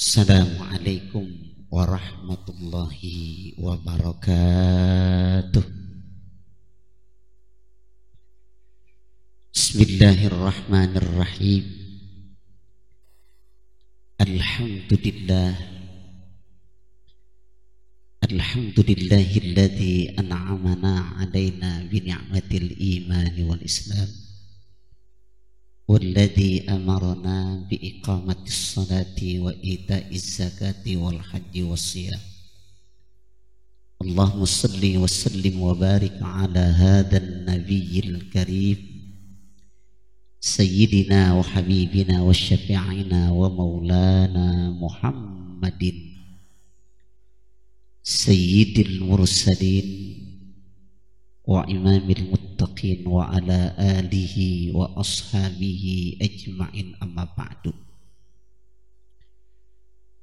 Assalamualaikum warahmatullahi wabarakatuh. Bismillahirrahmanirrahim. Alhamdulillah. Alhamdulillahilladzi an'amana 'alaina bi ni'matil iman wal islam. والذي أمرنا بإقامة الصلاة وإيتاء الزكاة والحج والصيام. اللهم صل وسلم وبارك على هذا النبي الكريم سيدنا وحبيبنا وشفيعنا ومولانا محمد سيد المرسلين وإمام المتقين وعلى آله وأصحابه أجمعين أما بعد.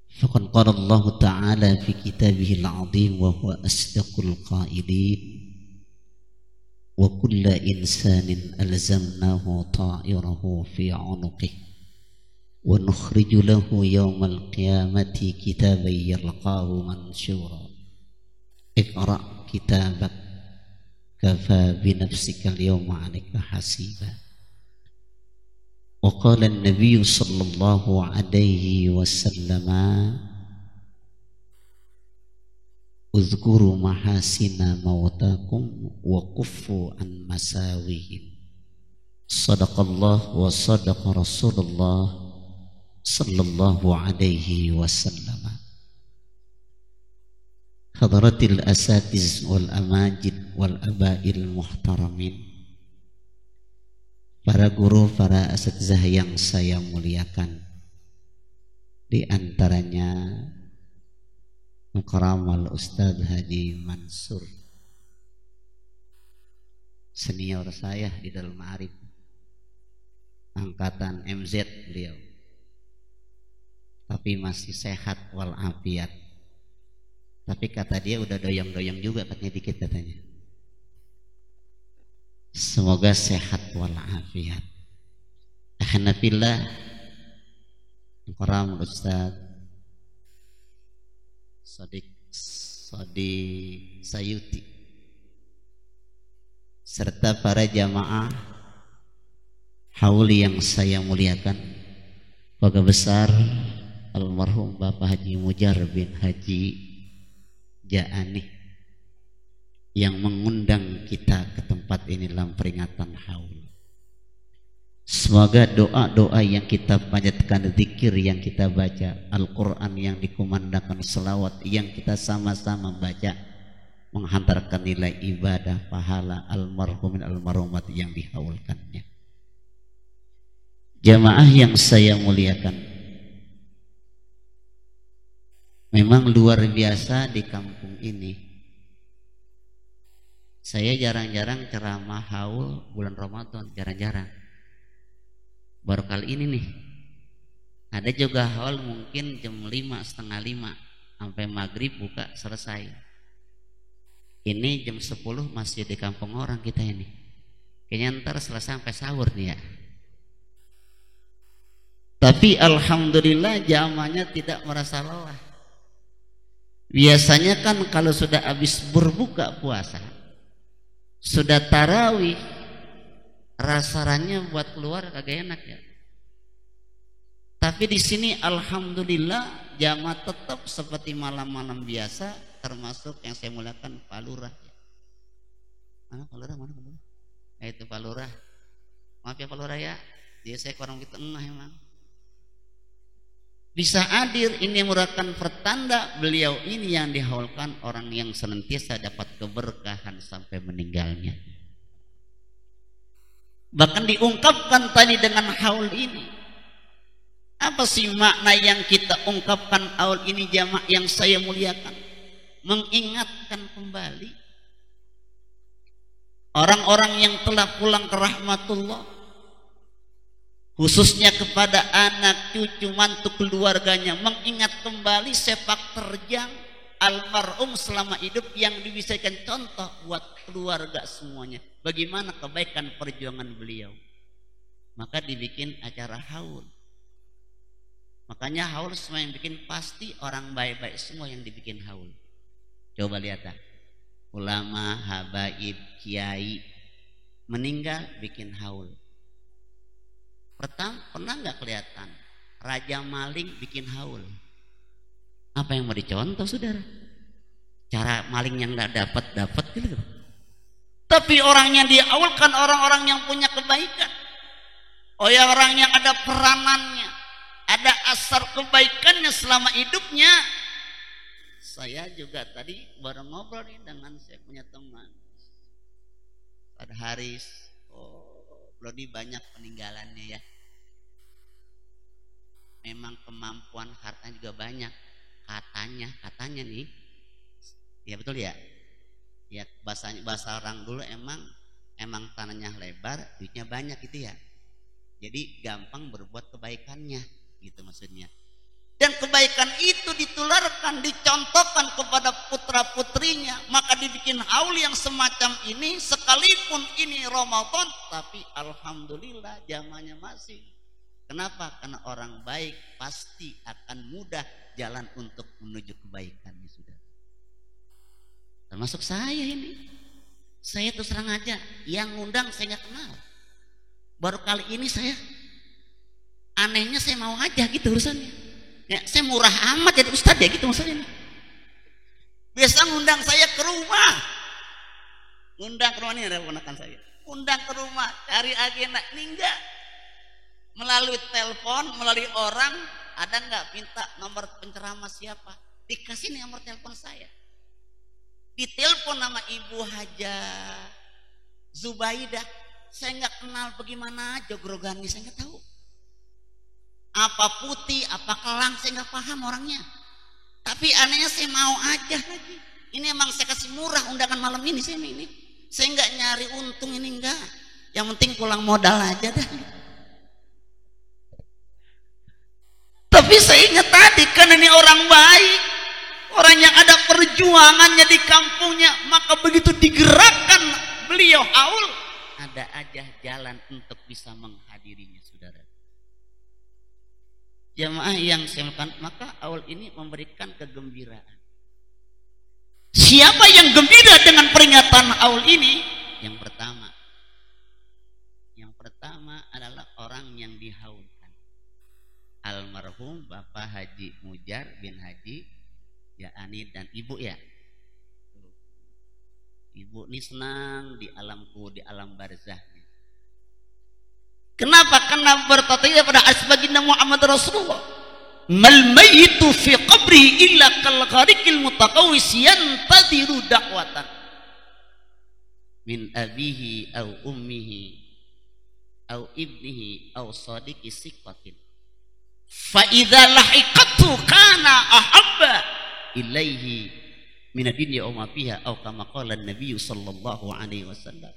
فقد قال الله تعالى في كتابه العظيم وهو أصدق القائلين وكل إنسان ألزمناه طائره في عنقه ونخرج له يوم القيامة كتابا يلقاه منشورا اقرأ كتابك كفى بنفسك اليوم عليك حسيبا. وقال النبي صلى الله عليه وسلم اذكروا محاسن موتاكم وكفوا عن مساويهم. صدق الله وصدق رسول الله صلى الله عليه وسلم. Hadratil asatiz wal amajid wal abail muhtaramin, para guru, para asatizah yang saya muliakan, di antaranya Mukarramal Ustadz Haji Mansur, senior saya di Darul Ma'arif, angkatan MZ beliau, tapi masih sehat walafiat. Tapi kata dia udah doyong-doyong juga katanya dikit katanya. Semoga sehat walafiat. Alhamdulillah. Mukarram Ustaz Sadiq Sayuti serta para jamaah haul yang saya muliakan, keluarga besar almarhum Bapak Haji Mujar bin Haji Ja'ani yang mengundang kita ke tempat ini dalam peringatan haul. Semoga doa-doa yang kita panjatkan, zikir yang kita baca, Al-Quran yang dikumandangkan, selawat yang kita sama-sama baca, menghantarkan nilai ibadah pahala almarhumin almarhumat yang dihaulkannya. Jamaah yang saya muliakan, memang luar biasa di kampung ini. Saya jarang-jarang ceramah haul bulan Ramadan, jarang-jarang. Baru kali ini nih. Ada juga haul mungkin jam 5, setengah 5 sampai maghrib buka selesai. Ini jam 10 masih di kampung orang kita ini. Kayaknya ntar selesai sampai sahur nih ya. Tapi alhamdulillah jamaahnya tidak merasa lelah. Biasanya kan kalau sudah habis berbuka puasa, sudah tarawih, rasanya buat keluar kagak enak ya. Tapi di sini alhamdulillah jamaah tetap seperti malam-malam biasa, termasuk yang saya muliakan Pak Lurah. Mana Pak Lurah? Mana Pak Lurah? Itu Pak Lurah. Maaf ya Pak Lurah ya, dia saya kurang begitu enggak emang. Bisa hadir, ini merupakan pertanda beliau ini yang dihaulkan orang yang senantiasa dapat keberkahan sampai meninggalnya. Bahkan diungkapkan tadi dengan haul ini. Apa sih makna yang kita ungkapkan haul ini jamaah yang saya muliakan? Mengingatkan kembali orang-orang yang telah pulang ke rahmatullah, khususnya kepada anak, cucu, mantu, keluarganya, mengingat kembali sepak terjang almarhum selama hidup yang dibisakan contoh buat keluarga semuanya. Bagaimana kebaikan perjuangan beliau. Maka dibikin acara haul. Makanya haul semua yang bikin pasti orang baik-baik semua yang dibikin haul. Coba lihat dah. Ulama, habaib, kiai meninggal bikin haul. Pernah nggak kelihatan raja maling bikin haul? Apa yang mau dicontoh, saudara? Cara maling yang nggak dapat gitu. Tapi orang yang diaulkan orang-orang yang punya kebaikan. Oh ya, orang yang ada peranannya, ada asar kebaikannya selama hidupnya. Saya juga tadi baru ngobrol nih dengan saya punya teman pada Haris. Oh, Brody banyak peninggalannya ya. Memang kemampuan hartanya juga banyak. Katanya nih. Ya betul ya. Ya bahasa orang dulu emang tanahnya lebar, duitnya banyak gitu ya. Jadi gampang berbuat kebaikannya gitu maksudnya. Dan kebaikan itu ditularkan, dicontohkan kepada putra-putrinya. Maka dibikin haul yang semacam ini, sekalipun ini Ramadan, tapi alhamdulillah zamannya masih. Kenapa? Karena orang baik pasti akan mudah jalan untuk menuju kebaikannya, sudah. Termasuk saya ini. Saya terus terang aja, yang ngundang saya nggak kenal. Baru kali ini saya, anehnya saya mau aja gitu urusannya. Ya, saya murah amat jadi ustadz ya gitu maksudnya. Biasa ngundang saya ke rumah. Ngundang ke rumah, ini ada ponakan saya. Undang ke rumah, cari agenda. Ini enggak. Melalui telepon, melalui orang, ada enggak minta nomor penceramah siapa? Dikasih nih nomor telepon saya. Ditelepon nama Ibu Haja Zubaidah. Saya enggak kenal bagaimana jogrogannya, saya enggak tahu. Apa putih, apa kelang, saya nggak paham orangnya. Tapi anehnya saya mau aja lagi. Ini emang saya kasih murah undangan malam ini saya ini. Saya nggak nyari untung ini enggak. Yang penting pulang modal aja dah. Tapi saya ingat tadi kan ini orang baik, orang yang ada perjuangannya di kampungnya, maka begitu digerakkan beliau haul, ada aja jalan untuk bisa menghadirinya, saudara. Jamaah yang saya lakukan, maka awal ini memberikan kegembiraan. Siapa yang gembira dengan peringatan awal ini? Yang pertama adalah orang yang dihaulkan. Almarhum Bapak Haji Mujar bin Haji Yaani dan Ibu ya. Ibu ini senang di alam barzahnya. Kenapa? Karena bertatanya pada asbaginna Muhammad Rasulullah. Mal mayyitu fi qabri illa kal gharikil mutaqawwis yantadiru da'watan min abihi aw ummihi aw ibnihi aw sadiqi siqatin. Fa idza lahiqatu kana ahabba ilaihi min ad-dunya wa ma fiha aw kama qala an-nabiy sallallahu alaihi wasallam.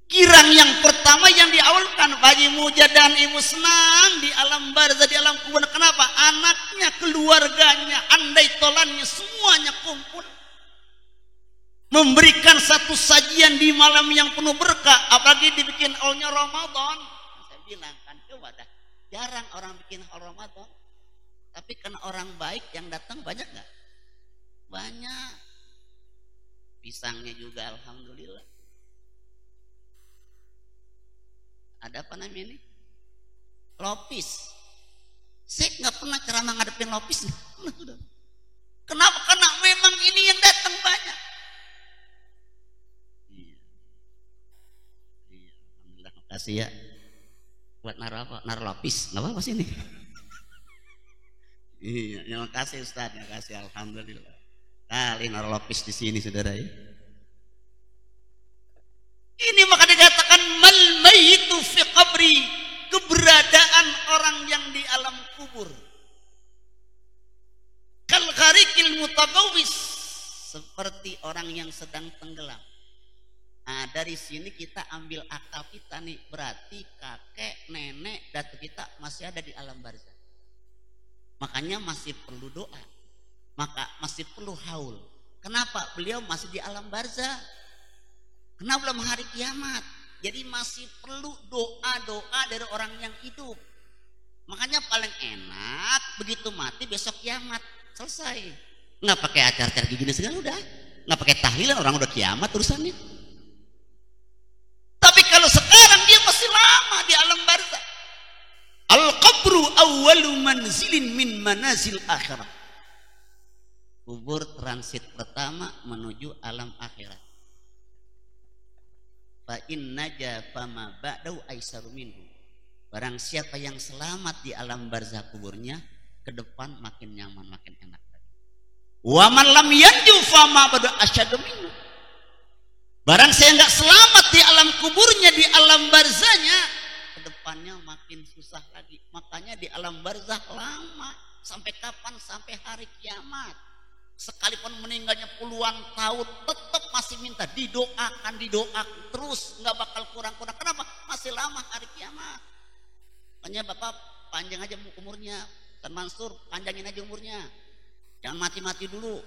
Girang yang pertama yang diawalkan Haji Mujad dan Ibu senang di alam barzah, di alam kubur. Kenapa? Anaknya, keluarganya, andai tolannya semuanya kumpul memberikan satu sajian di malam yang penuh berkah, apalagi dibikin awalnya Ramadan. Saya bilang kan, coba dah, jarang orang bikin awal Ramadan, tapi karena orang baik yang datang banyak nggak? Banyak. Pisangnya juga alhamdulillah. Ada apa namanya ini? Lopis. Saya nggak pernah ceramah ngadepin lopis. Kenapa? Karena memang ini yang datang banyak. Iya. Alhamdulillah, makasih ya. Buat naruh lopis, nggak apa-apa sih ini. Iya, terima kasih Ustaz, terima kasih, alhamdulillah. Kali naruh lopis di sini, saudara ya. Ini maka dikatakan mal mayyitu fi qabri, keberadaan orang yang di alam kubur. Kal gharikil mutaqawwis, seperti orang yang sedang tenggelam. Nah, dari sini kita ambil akal kita nih, berarti kakek, nenek, datuk kita masih ada di alam barzah. Makanya masih perlu doa. Maka masih perlu haul. Kenapa? Beliau masih di alam barzah. Karena belum hari kiamat. Jadi masih perlu doa-doa dari orang yang hidup. Makanya paling enak begitu mati besok kiamat selesai. Nggak pakai acar-acar gini segala udah. Nggak pakai tahlilan orang udah kiamat urusannya. Tapi kalau sekarang dia masih lama di alam barzakh. Al-qabru awwalu manzilin min manazil akhirat. Kubur transit pertama menuju alam akhirat. Fa inna jafama ba'dau aisaru minhu. Barang siapa yang selamat di alam barzakh kuburnya, ke depan makin nyaman, makin enak lagi. Wa man lam yanju fama ba'du asyadu minhu. Barang saya enggak selamat di alam kuburnya, di alam barzakhnya, ke depannya makin susah lagi. Makanya di alam barzakh lama. Sampai kapan? Sampai hari kiamat. Sekalipun meninggalnya puluhan tahun, tetap masih minta didoakan terus, nggak bakal kurang-kurang. Kenapa? Masih lama hari kiamat. Makanya Bapak panjang aja umurnya, Ustaz Mansur panjangin aja umurnya, jangan mati-mati dulu.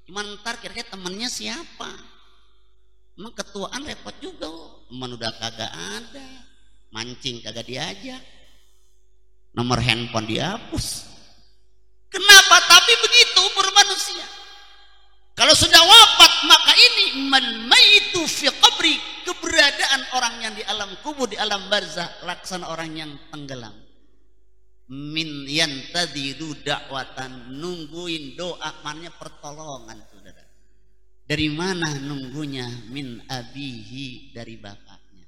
Cuman ntar kira-kira temennya siapa? Emang ketuaan repot juga, teman udah kagak ada, mancing kagak diajak, nomor handphone dihapus. Kenapa? Tapi begitu umur manusia. Kalau sudah wafat, maka ini man maitu fi qabri, keberadaan orang yang di alam kubur, di alam barzakh, laksana orang yang tenggelam. Min yantadidu da'watan, nungguin doa, maknanya pertolongan, saudara. Dari mana nunggunya? Min abihi, dari bapaknya.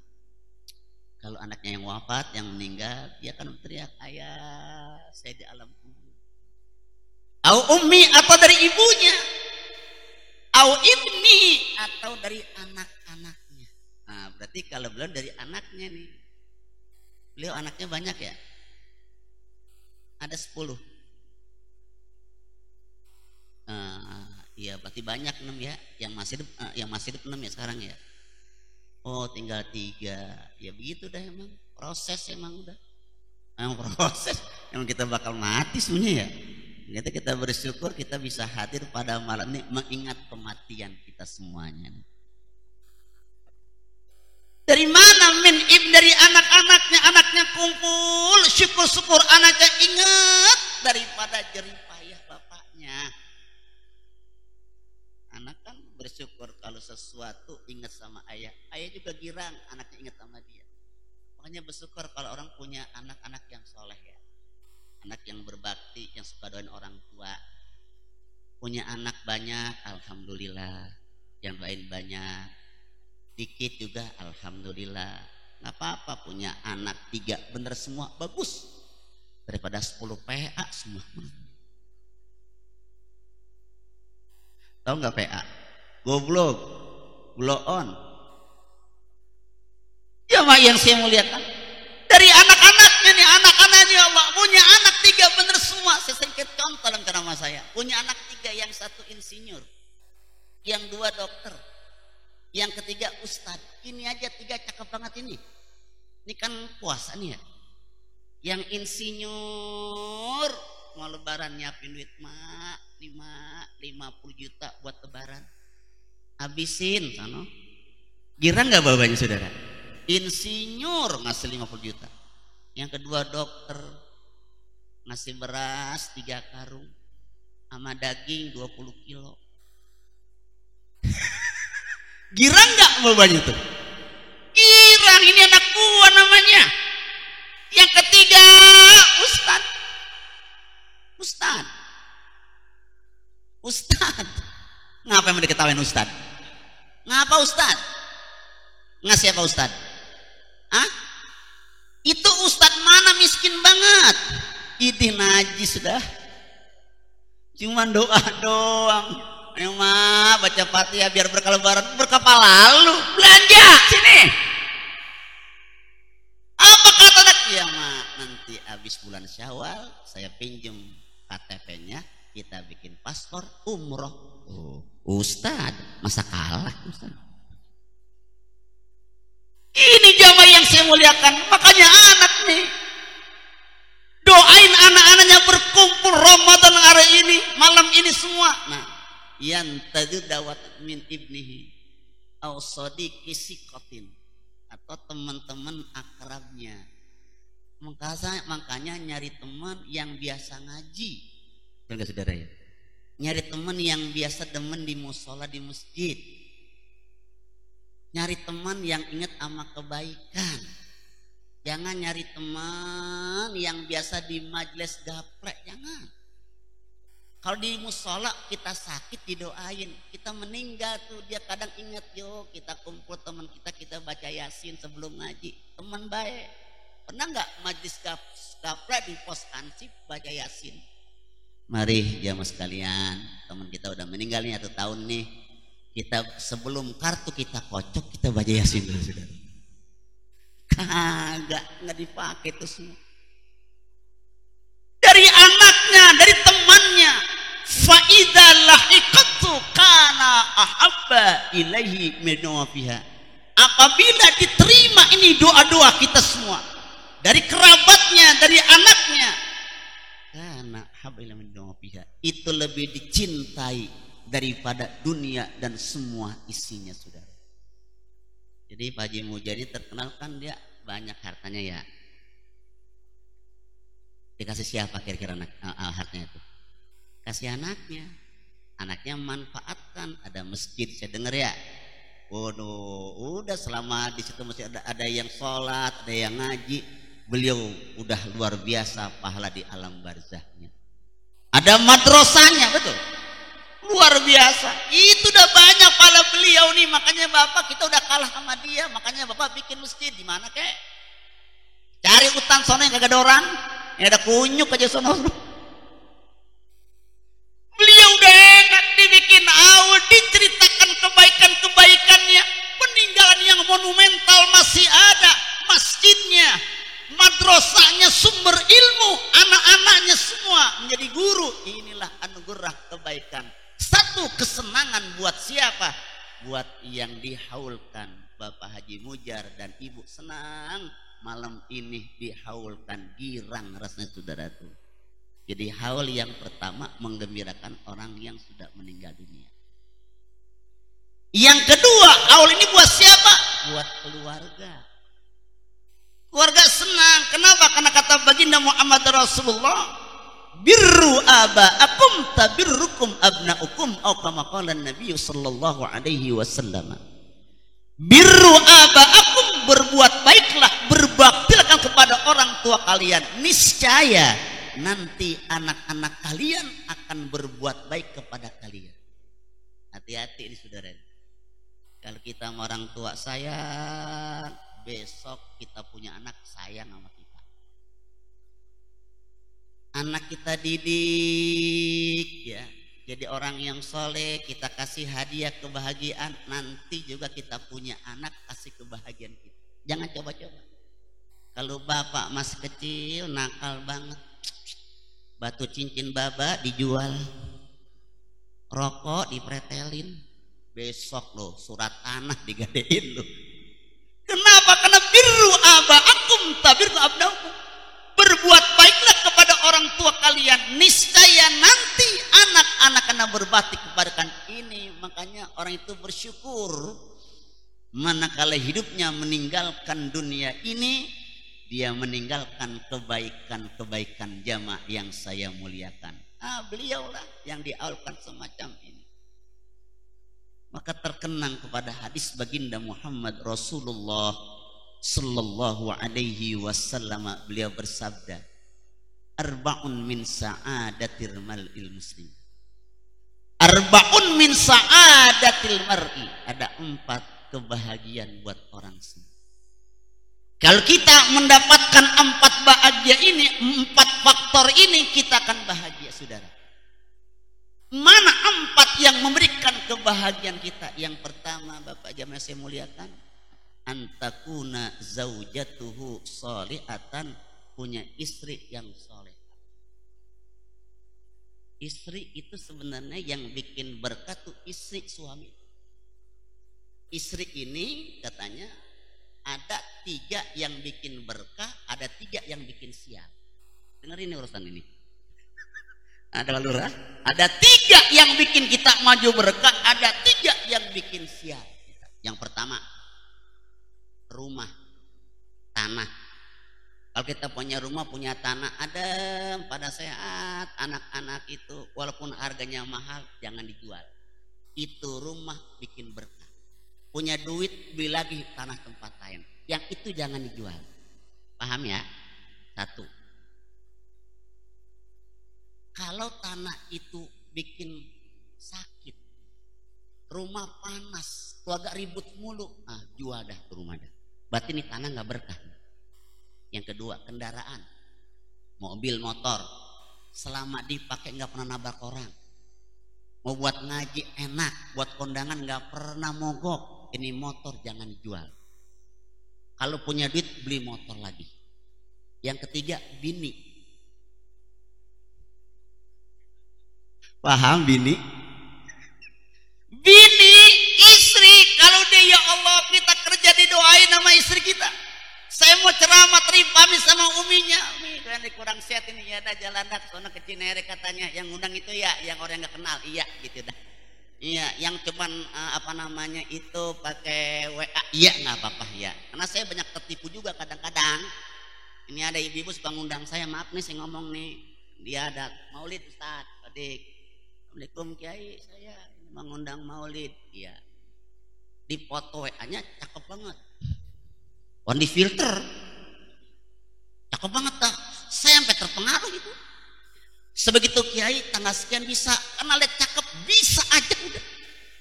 Kalau anaknya yang wafat, yang meninggal, dia akan teriak, ayah saya di alam kubur. Au ummi, atau dari ibunya. Au ibni, atau dari anak-anaknya. Nah, berarti kalau beliau dari anaknya nih. Beliau anaknya banyak ya? Ada 10. Iya, berarti banyak 6 ya. Yang masih hidup 6 ya sekarang ya. Oh, tinggal 3. Ya begitu dah emang. Proses emang udah. Emang proses. Emang kita bakal mati sebenarnya ya. Kita bersyukur kita bisa hadir pada malam ini mengingat kematian kita semuanya. Dari mana? Dari anak-anaknya, anaknya kumpul, syukur-syukur anaknya ingat daripada jerih payah bapaknya. Anak kan bersyukur kalau sesuatu ingat sama ayah. Ayah juga girang anaknya ingat sama dia. Makanya bersyukur kalau orang punya anak-anak yang soleh ya. Anak yang berbakti, yang suka doain orang tua. Punya anak banyak, alhamdulillah. Yang doain banyak. Dikit juga, alhamdulillah. Gak apa-apa punya anak 3 bener semua, bagus. Daripada 10 PA semua. Tahu gak PA? Goblok, blow on. Ya mak yang saya muliakan. Dari anak-anaknya nih, anak-anaknya Allah punya anak 3 bener semua. Saya singkat contoh dalam nama saya. Punya anak 3, yang 1 insinyur, yang 2 dokter, yang ketiga ustad. Ini aja 3 cakep banget ini. Ini kan puasa nih ya. Yang insinyur mau lebaran nyiapin duit mak 50 juta buat lebaran. Habisin sana. Girang nggak bawanya saudara? Insinyur ngasih 50 juta. Yang kedua dokter ngasih beras 3 karung sama daging 20 kilo. Girang nggak bawanya itu? Girang, ini anak gua namanya. Yang ketiga ustad. Ngapa yang diketawain ustad? Ngapa ustad? Ngasih apa ustad? Hah? Itu ustad mana miskin banget. Idih najis sudah. Cuman doa doang. Ayo mah baca Fatihah biar berkah lebaran, berkah lalu belanja sini. Apa kata nak? Ya mak, nanti habis bulan Syawal saya pinjem KTP-nya, kita bikin paspor umroh. Oh, ustad masa kalah ustad? Ini jamaah yang saya muliakan. Makanya anak nih doain anak-anaknya berkumpul Ramadan hari ini, malam ini semua. Nah, yantadu dawat min ibnihi aw sadiqi siqatin, atau teman-teman akrabnya Makanya nyari teman yang biasa ngaji. Benar saudara ya? Nyari teman yang biasa demen di musola di masjid. Nyari teman yang ingat sama kebaikan. Jangan nyari teman yang biasa di majelis gaplek, jangan. Kalau di musola kita sakit didoain, kita meninggal tuh dia kadang ingat, yo kita kumpul teman kita baca yasin sebelum ngaji. Teman baik. Pernah nggak majelis gaplek di pos ansip baca yasin? Mari jamaah sekalian, teman kita udah meninggal nih 1 tahun nih. Kita sebelum kartu kita kocok kita baca yasin dulu saudara. Kagak, nggak dipakai tuh semua. Dari anaknya, dari temannya. Faida lahiqatu kana ahabba ilaihi min wafiha. Apabila diterima ini doa-doa kita semua dari kerabatnya, dari anaknya, kana ahabba ilaihi min wafiha. Itu lebih dicintai daripada dunia dan semua isinya saudara. Jadi Pak Haji Mujadi terkenal kan dia banyak hartanya ya. Dikasih siapa kira-kira hartanya itu? Kasih anaknya. Anaknya manfaatkan. Ada masjid saya dengar ya. Waduh, udah selama di situ masih ada yang sholat, ada yang ngaji. Beliau udah luar biasa pahala di alam barzahnya. Ada madrasahnya, betul. Luar biasa. Itu udah banyak pahala beliau nih. Makanya Bapak kita udah kalah sama dia. Makanya Bapak bikin masjid di mana kek? Cari hutan sono yang kagak ada orang. Yang ada kunyuk aja sono. Beliau udah enak dibikin awal, diceritakan kebaikan-kebaikannya. Peninggalan yang monumental masih ada. Masjidnya, madrasahnya, sumber ilmu, anak-anaknya semua menjadi guru. Inilah anugerah kebaikan. Satu kesenangan buat siapa? Buat yang dihaulkan Bapak Haji Mujar dan Ibu senang malam ini dihaulkan, girang rasanya saudara tuh. Jadi haul yang pertama menggembirakan orang yang sudah meninggal dunia. Yang kedua, haul ini buat siapa? Buat keluarga. Keluarga senang. Kenapa? Karena kata baginda Muhammad Rasulullah, birru aba'akum tabirrukum abna'ukum atau kama qala Nabi sallallahu alaihi wasallam. Birru aba'akum, berbuat baiklah, berbaktilah kepada orang tua kalian. Niscaya nanti anak-anak kalian akan berbuat baik kepada kalian. Hati-hati ini saudara. Kalau kita sama orang tua sayang, besok kita punya anak sayang sama kita. Anak kita didik ya, jadi orang yang soleh, kita kasih hadiah kebahagiaan. Nanti juga kita punya anak kasih kebahagiaan kita. Jangan coba-coba. Kalau bapak masih kecil nakal banget, batu cincin baba dijual, rokok dipretelin, besok loh surat tanah digadein loh. Kenapa? Karena birru aba'akum tabirrukum abna'ukum, berbuat baiklah kepada orang tua kalian, niscaya nanti anak-anak akan berbakti kepada kalian. Ini makanya orang itu bersyukur manakala hidupnya meninggalkan dunia ini, dia meninggalkan kebaikan-kebaikan jamaah yang saya muliakan. Beliaulah yang diaulkan semacam ini. Maka terkenang kepada hadis baginda Muhammad Rasulullah sallallahu alaihi wasallam, beliau bersabda, arba'un min sa'adatil mar'il muslim. Arba'un min sa'adatil mar'i, ada 4 kebahagiaan buat orang semua. Kalau kita mendapatkan 4 bahagia ini, 4 faktor ini, kita akan bahagia saudara. Mana 4 yang memberikan kebahagiaan kita? Yang pertama Bapak jamaah saya muliakan, antakuna zaujatuhu sholihatan, punya istri yang soleh. Istri itu sebenarnya yang bikin berkat tuh istri suami. Istri ini katanya ada 3 yang bikin berkah, ada 3 yang bikin sial. Dengerin ini urusan ini. Ada lurah, ada 3 yang bikin kita maju berkah, ada 3 yang bikin sial. Yang pertama, rumah, tanah. Kalau kita punya rumah, punya tanah, adem, pada sehat, anak-anak itu walaupun harganya mahal jangan dijual. Itu rumah bikin berkah. Punya duit beli lagi tanah tempat lain. Yang itu jangan dijual. Paham ya? Satu. Kalau tanah itu bikin sakit, rumah panas, tuh agak ribut mulu, jual dah ke rumah dah. Berarti ini tanah nggak berkah. Yang kedua, kendaraan, mobil, motor, selama dipakai nggak pernah nabrak orang. Mau buat ngaji enak, buat kondangan nggak pernah mogok. Ini motor jangan dijual. Kalau punya duit beli motor lagi. Yang ketiga, bini. Paham bini? Bini, istri, kalau dia ya Allah kita kerja didoain sama istri kita. Saya mau ceramah pamit sama uminya. Umi kan kurang sehat ini ya, ada jalan dah sono ke Cinere katanya. Yang undang itu ya, yang orang nggak kenal, iya gitu dah. Iya, yang cuman itu pakai WA, iya nggak apa-apa ya. Karena saya banyak tertipu juga kadang-kadang. Ini ada ibu-ibu suka ngundang saya, maaf nih saya ngomong nih, dia ada maulid Ustaz, adik. Assalamualaikum Kiai, saya mengundang maulid, iya. Di foto WA-nya cakep banget. On di filter, cakep banget dah. Saya sampai terpengaruh gitu. Sebegitu Kiai tanggal sekian bisa, karena lihat cakep bisa aja udah.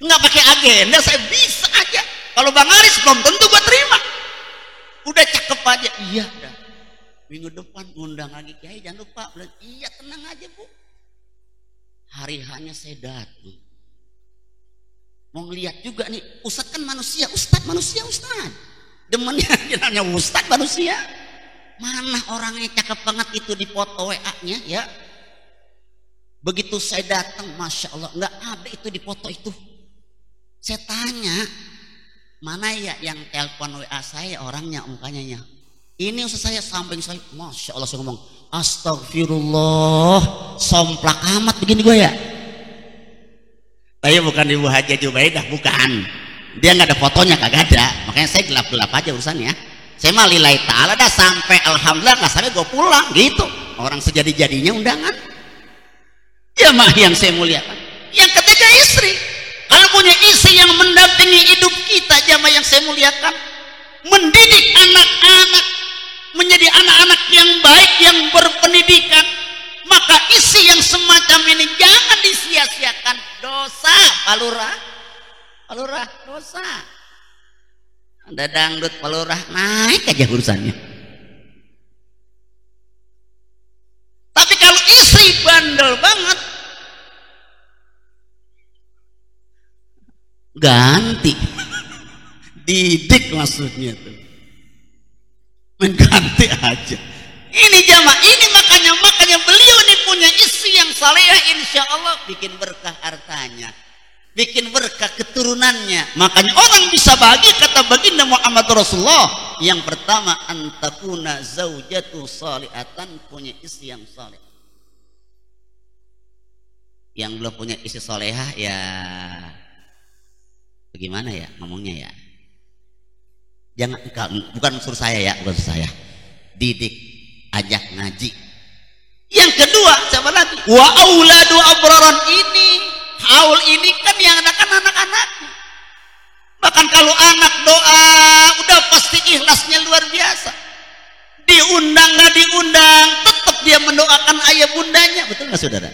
Nggak pakai agenda, saya bisa aja. Kalau Bang Aris belum tentu gua terima. Udah cakep aja, iya dah. Minggu depan undang lagi Kiai, jangan lupa. Iya tenang aja Bu. Hari hanya saya datang. Mau ngeliat juga nih, Ustadz kan manusia, Ustadz manusia Ustadz. Demennya namanya Ustadz manusia. Mana orangnya cakep banget itu di foto WA-nya ya. Begitu saya datang, Masya Allah, nggak ada itu di foto itu. Saya tanya, mana ya yang telepon WA saya orangnya, mukanya. Ini Ustaz saya samping saya, Masya Allah saya ngomong, astagfirullah, somplak amat begini gue ya. Tapi bukan Ibu Haji Jubaidah, bukan. Dia nggak ada fotonya, kagak ada. Makanya saya gelap-gelap aja urusannya. Saya mah lillahi ta'ala dah sampai alhamdulillah nggak sampai gue pulang gitu. Orang sejadi-jadinya undangan. Ya mah yang saya muliakan. Yang ketiga istri. Kalau punya istri yang mendampingi hidup kita, jamaah yang saya muliakan, mendidik anak-anak menjadi anak-anak yang baik, yang berpendidikan, maka istri yang semacam ini jangan disia-siakan. Dosa, palurah, dosa. Ada dangdut palurah naik aja urusannya. Tapi kalau istri bandel banget, ganti, didik maksudnya tuh, mengganti aja. Ini jamaah, ini makanya beliau ini punya istri yang salehah, insya Allah bikin berkah hartanya, bikin berkah keturunannya. Makanya orang bisa bagi, kata baginda Muhammad Rasulullah, yang pertama antakuna zaujatu salihatan, punya istri yang saleh. Yang belum punya istri salehah ya bagaimana ya ngomongnya ya, jangan, bukan suruh saya ya, bukan suruh saya, didik, ajak ngaji. Yang kedua siapa lagi? Wa auladu abraran, ini haul ini kan yang anak-anak. Bahkan kalau anak doa udah pasti ikhlasnya luar biasa. Diundang nggak diundang, tetap dia mendoakan ayah bundanya, betul nggak saudara?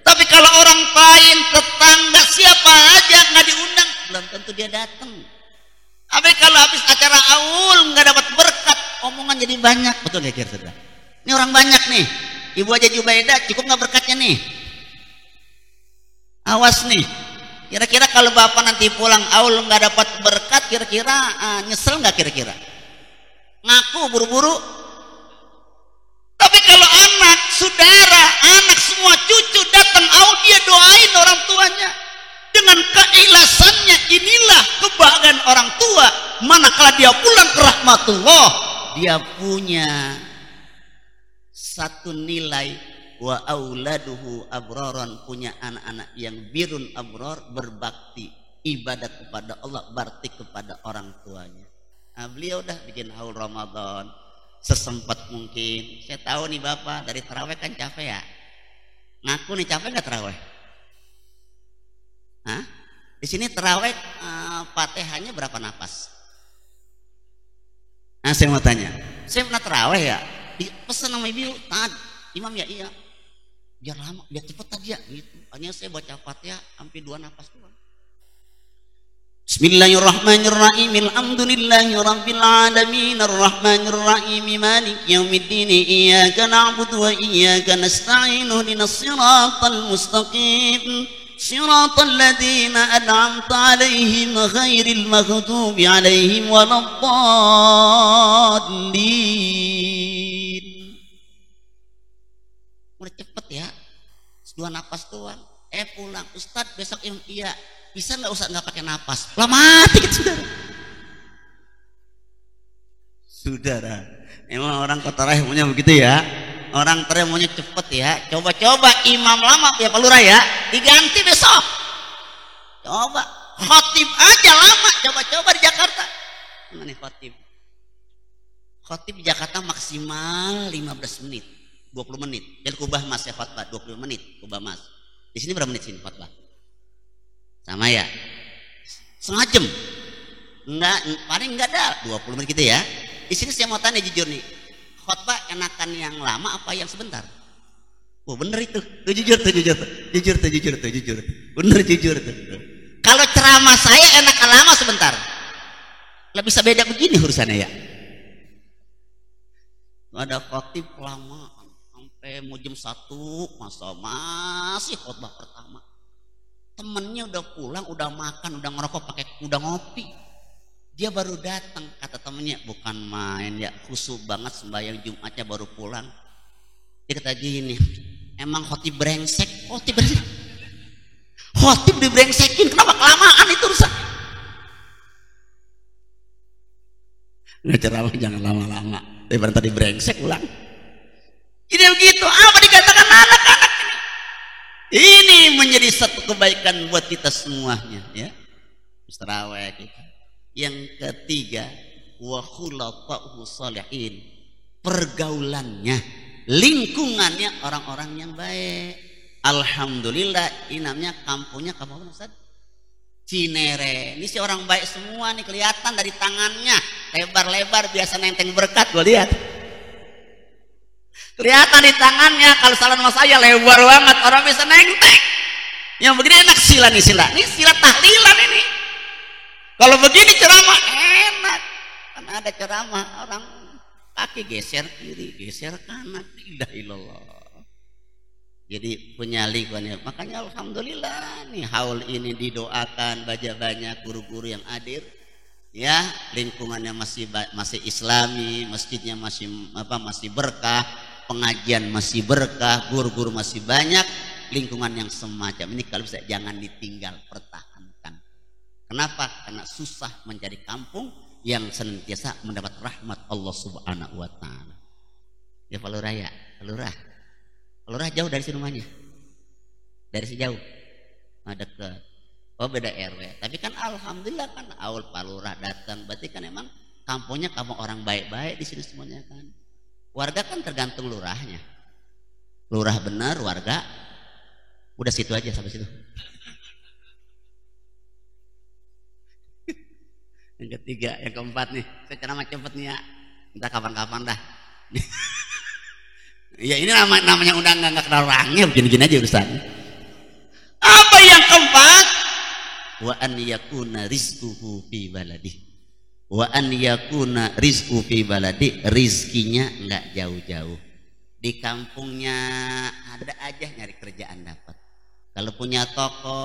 Tapi kalau orang lain, tetangga, siapa aja nggak diundang, belum tentu dia datang. Tapi kalau habis acara aul nggak dapat berkat, omongan jadi banyak, betul ya kira-kira? Ini orang banyak nih, Ibu Haji Jubaidah cukup nggak berkatnya nih? Awas nih, kira-kira kalau bapak nanti pulang aul nggak dapat berkat, kira-kira nyesel nggak kira-kira? Ngaku buru-buru. Tapi kalau anak, saudara, anak semua cucu datang aul, dia doain orang tuanya dengan keikhlasannya. Inilah kebahagiaan orang tua. Manakala dia pulang ke rahmatullah, dia punya satu nilai, wa auladuhu abraran, punya anak-anak yang birun abrar, berbakti, ibadah kepada Allah, bakti kepada orang tuanya. Nah, beliau dah bikin haul Ramadan, sesempat mungkin. Saya tahu nih Bapak dari taraweh kan capek ya. Ngaku nih capek nggak taraweh? Hah? Di sini taraweh Fatihahnya berapa napas? Nah saya mau tanya, saya pernah taraweh ya, pesan sama ibu, taat imam ya iya, biar lama, biar cepet tadi ya gitu. Hanya saya baca Fatihah sampai 2 napas doang. Bismillahirrahmanirrahim. Alhamdulillahi rabbil alamin arrahmanir rahim maliki yaumiddin iyyaka na'budu wa iyyaka nasta'in ihdinas siratal mustaqim siratal ladzina an'amta 'alaihim ghairil maghdubi 'alaihim waladdallin. Udah cepet ya, 2 napas doang. Pulang Ustadz besok iya. Bisa nggak usah nggak pakai napas? Lah mati kan saudara. Emang orang kota tarawih maunya begitu ya. Orang tarawih maunya cepet ya. Coba-coba imam lama ya Pak Lurah ya, diganti besok. Coba khotib aja lama. Coba-coba di Jakarta. Gimana khotib? Khotib di Jakarta maksimal 15 menit, 20 menit. Dan kubah mas ya khotbah 20 menit kubah mas. Di sini berapa menit sini khotbah? Sama ya, setengah jam, enggak, paling enggak ada 20 menit gitu ya. Di sini saya mau tanya jujur nih, khotbah enakan yang lama apa yang sebentar? Oh bener itu, jujur, bener jujur tuh. Kalau ceramah saya enakan lama sebentar, lah bisa beda begini urusannya ya. Ada khotib lama sampai mau jam 1, masa masih khotbah pertama. Temennya udah pulang, udah makan, udah ngerokok, udah ngopi. Dia baru datang, kata temennya, bukan main ya, khusyuk banget sembahyang Jumatnya baru pulang. Dia kata gini, emang khotib brengsek, khotib dibrengsekin, kenapa kelamaan itu rusak? Nggak ceramah jangan lama-lama, daripada tadi brengsek ulang. Ini begitu, apa dikatakan anak-anak ini? Ini menjadi satu kebaikan buat kita semuanya ya. Tarawih kita. Yang ketiga, wa khulafa'u shalihin. Pergaulannya, lingkungannya orang-orang yang baik. Alhamdulillah, ini namanya kampungnya kampung apa Ustaz? Cinere. Ini si orang baik semua nih, kelihatan dari tangannya lebar-lebar, biasa nenteng berkat gue lihat. Kelihatan di tangannya, kalau salah sama saya lebar banget, orang bisa nenteng. Yang begini enak sila nih, ini sila tahlilan ini. Kalau begini ceramah enak, kan ada ceramah orang kaki geser kiri, geser kanan, tidak ilallah. Jadi punya lingkungannya, makanya alhamdulillah nih haul ini didoakan banyak guru-guru yang hadir. Ya, lingkungannya masih islami, masjidnya masih berkah. Pengajian masih berkah, guru-guru masih banyak, lingkungan yang semacam ini kalau bisa jangan ditinggal, pertahankan. Kenapa? Karena susah mencari kampung yang senantiasa mendapat rahmat Allah Subhanahu wa taala. Ya Pak Lurah ya, Pak Lurah jauh dari sini rumahnya. Dari sejauh. Nah, dekat. Oh beda RW. Tapi kan alhamdulillah kan awal Pak Lurah datang, berarti kan emang kampungnya kampung orang baik-baik di sini semuanya kan. Warga kan tergantung lurahnya. Lurah benar, warga udah situ aja sampai situ. Yang ketiga, yang keempat nih, saya ceramah cepet nih ya. Entah kapan-kapan dah. Ya ini namanya udah nggak kenal orangnya, begini-gini aja urusannya. Apa yang keempat? Wa an yakuna rizquhu fi baladihi. Wa an yakuna rizqu fi baladi, rizkinya enggak jauh-jauh. Di kampungnya ada aja nyari kerjaan dapat. Kalau punya toko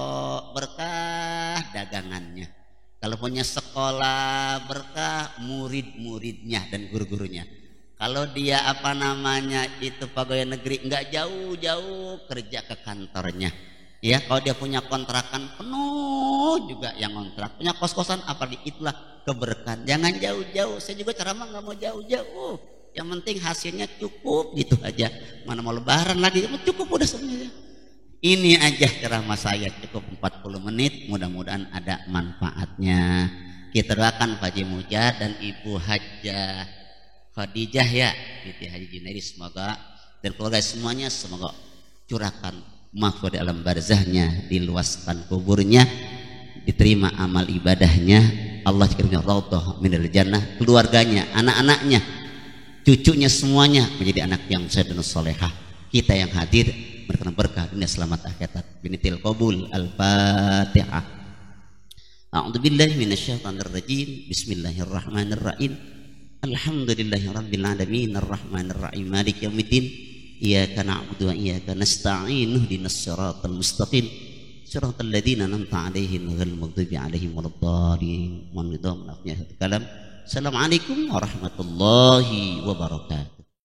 berkah dagangannya. Kalau punya sekolah berkah murid-muridnya dan guru-gurunya. Kalau dia itu pegawai negeri enggak jauh-jauh kerja ke kantornya. Ya, kalau dia punya kontrakan penuh juga yang kontrak, punya kos-kosan itulah keberkahan. Jangan jauh-jauh. Saya juga ceramah nggak mau jauh-jauh. Yang penting hasilnya cukup gitu aja. Mana mau lebaran lagi, cukup udah semuanya. Ini aja ceramah saya cukup 40 menit. Mudah-mudahan ada manfaatnya. Kita doakan Pak Haji Mujad dan Ibu Hajjah Khadijah ya, gitu ya, Haji Junaidi, semoga dan keluarga semuanya semoga curahkan maghfirah dalam barzahnya, diluaskan kuburnya, diterima amal ibadahnya, Allah kirimnya raudhah minal jannah, keluarganya, anak-anaknya, cucunya semuanya menjadi anak yang saleh dan salehah. Kita yang hadir berkenan berkah dunia selamat akhirat. Binitil qabul. Al-Fatihah. A'udzubillahi minasyaitonir rajim. Bismillahirrahmanirrahim. Alhamdulillahirabbil alamin arrahmanir rahim maliki yaumiddin. Iyyaka na'budu wa iyyaka nasta'in ihdinas siratal mustaqim siratal ladzina an'amta 'alaihim ghairil maghdubi 'alaihim waladdallin. Assalamualaikum warahmatullahi wabarakatuh.